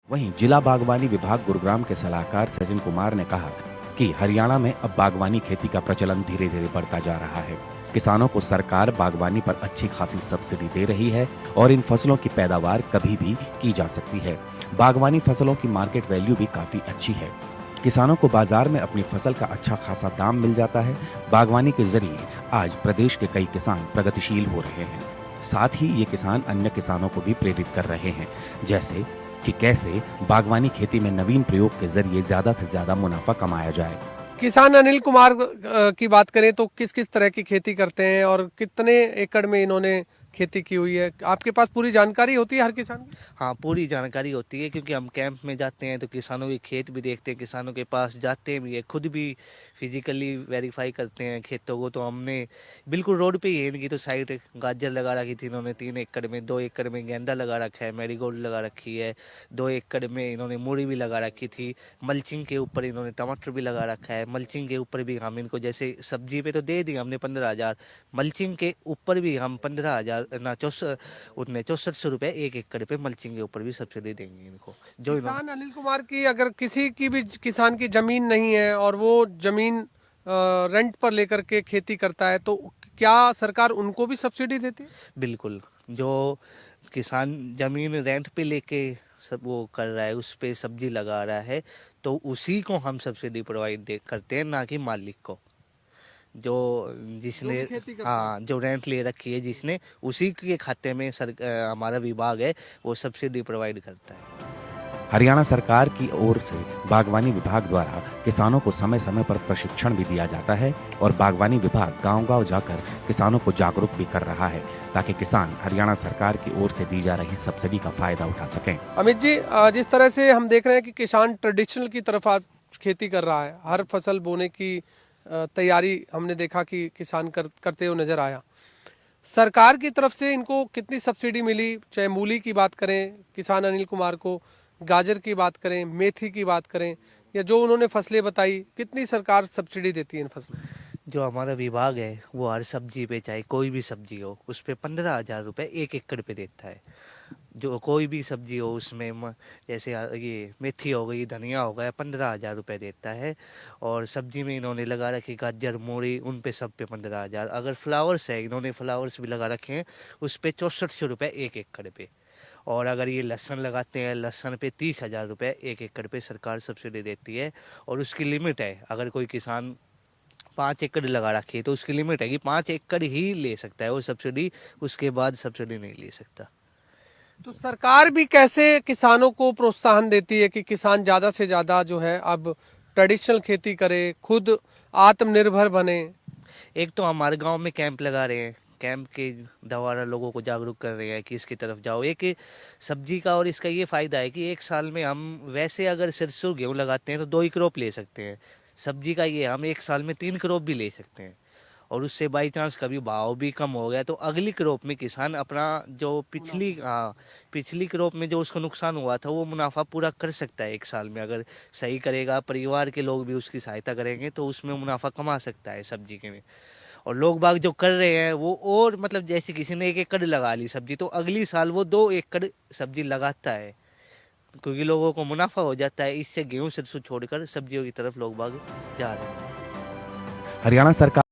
वहीं जिला बागवानी विभाग गुरुग्राम के सलाहकार सचिन कुमार ने कहा कि हरियाणा में अब बागवानी खेती का प्रचलन धीरे धीरे बढ़ता जा रहा है। किसानों को सरकार बागवानी पर अच्छी खासी सब्सिडी दे रही है और इन फसलों की पैदावार कभी भी की जा सकती है। बागवानी फसलों की मार्केट वैल्यू भी काफी अच्छी है। किसानों को बाजार में अपनी फसल का अच्छा खासा दाम मिल जाता है। बागवानी के जरिए आज प्रदेश के कई किसान प्रगतिशील हो रहे हैं। साथ ही ये किसान अन्य किसानों को भी प्रेरित कर रहे हैं, जैसे कि कैसे बागवानी खेती में नवीन प्रयोग के जरिए ज्यादा से ज्यादा मुनाफा कमाया जाए। किसान अनिल कुमार की बात करें तो किस किस तरह की खेती करते हैं और कितने एकड़ में इन्होंने खेती की हुई है, आपके पास पूरी जानकारी होती है हर किसान की? हाँ, पूरी जानकारी होती है क्योंकि हम कैंप में जाते हैं तो किसानों के खेत भी देखते हैं, किसानों के पास जाते भी है, खुद भी फिजिकली वेरीफाई करते हैं खेतों को। तो हमने बिल्कुल रोड पे ही है इनकी तो साइड गाजर लगा रखी थी इन्होंने 3 एकड़ में, 2 एकड़ में गेंदा लगा रखा है, मैरीगोल्ड लगा रखी है, 2 एकड़ में इन्होंने मूली भी लगा रखी थी। मल्चिंग के ऊपर इन्होंने टमाटर भी लगा रखा है। मल्चिंग के ऊपर भी हम इनको जैसे सब्जी पे तो दे दी हमने 15,000, मल्चिंग के ऊपर भी हम 15,000 ना 6400 रुपए 1 एकड़ पे मल्चिंग के ऊपर भी सब्सिडी देंगे इनको। जो किसान अनिल कुमार की अगर किसी की भी किसान की जमीन नहीं है और वो जमीन रेंट पर लेकर के खेती करता है तो क्या सरकार उनको भी सब्सिडी देती है? बिल्कुल, जो किसान जमीन रेंट पे लेके सब वो कर रहा है, उस पे सब्जी लगा रहा है, तो उसी को हम सब्सिडी प्रोवाइड करते हैं, ना कि मालिक को। जो जिसने हाँ, जो रेंट ले रखी है जिसने, उसी के खाते में हमारा विभाग है वो सब्सिडी प्रोवाइड करता है। हरियाणा सरकार की ओर से बागवानी विभाग द्वारा किसानों को समय समय पर प्रशिक्षण भी दिया जाता है और बागवानी विभाग गांव-गांव जाकर किसानों को जागरूक भी कर रहा है ताकि किसान हरियाणा सरकार की ओर से दी जा रही सब्सिडी का फायदा उठा सकें। अमित जी, जिस तरह से हम देख रहे हैं कि किसान ट्रेडिशनल की तरफ आज खेती कर रहा है, हर फसल बोने की तैयारी हमने देखा कि किसान करते हुए नजर आया। सरकार की तरफ से इनको कितनी सब्सिडी मिली, चाहे मूली की बात करें किसान अनिल कुमार को, गाजर की बात करें, मेथी की बात करें, या जो उन्होंने फसलें बताई, कितनी सरकार सब्सिडी देती है इन फसलों? जो हमारा विभाग है वो हर सब्जी पे, चाहे कोई भी सब्जी हो, उस पे 15,000 रुपए 1 एकड़ पे देता है। जो कोई भी सब्जी हो उसमें जैसे ये मेथी हो गई, धनिया हो गया, 15,000 रुपए देता है। और सब्जी में इन्होंने लगा रखी गाजर, मूली, उन पे सब पे 15,000। अगर फ्लावर्स है, इन्होंने फ्लावर्स भी लगा रखे हैं, उस पे 6400 रुपए 1 एकड़ पे। और अगर ये लहसुन लगाते हैं, लहसुन पे 30,000 रुपए 1 एकड़ पे सरकार सब्सिडी देती है। और उसकी लिमिट है, अगर कोई किसान 5 एकड़ लगा रखी है तो उसकी लिमिट है कि 5 एकड़ ही ले सकता है वो सब्सिडी, उसके बाद सब्सिडी नहीं ले सकता। तो सरकार भी कैसे किसानों को प्रोत्साहन देती है कि किसान ज्यादा से ज्यादा जो है अब ट्रेडिशनल खेती करे, खुद आत्मनिर्भर बने? एक तो हमारे गांव में कैंप लगा रहे हैं, कैंप के द्वारा लोगों को जागरूक कर रहे हैं कि इसकी तरफ जाओ। एक सब्जी का और इसका ये फायदा है कि एक साल में हम वैसे अगर सरसों गेहूं लगाते हैं तो 2 ही क्रॉप ले सकते हैं। सब्जी का ये हम एक साल में 3 क्रॉप भी ले सकते हैं। और उससे बाई चांस कभी भाव भी कम हो गया तो अगली क्रॉप में किसान अपना जो पिछली क्रॉप में जो उसको नुकसान हुआ था वो मुनाफा पूरा कर सकता है। एक साल में अगर सही करेगा, परिवार के लोग भी उसकी सहायता करेंगे तो उसमें मुनाफा कमा सकता है सब्जी के में। और लोग बाग जो कर रहे हैं वो, और मतलब जैसे किसी ने 1 एकड़ लगा ली सब्जी तो अगली साल वो 2 एकड़ सब्जी लगाता है, क्योंकि लोगों को मुनाफा हो जाता है। इससे गेहूं सरसों छोड़कर सब्जियों की तरफ लोग बाग जा रहे हैं। हरियाणा सरकार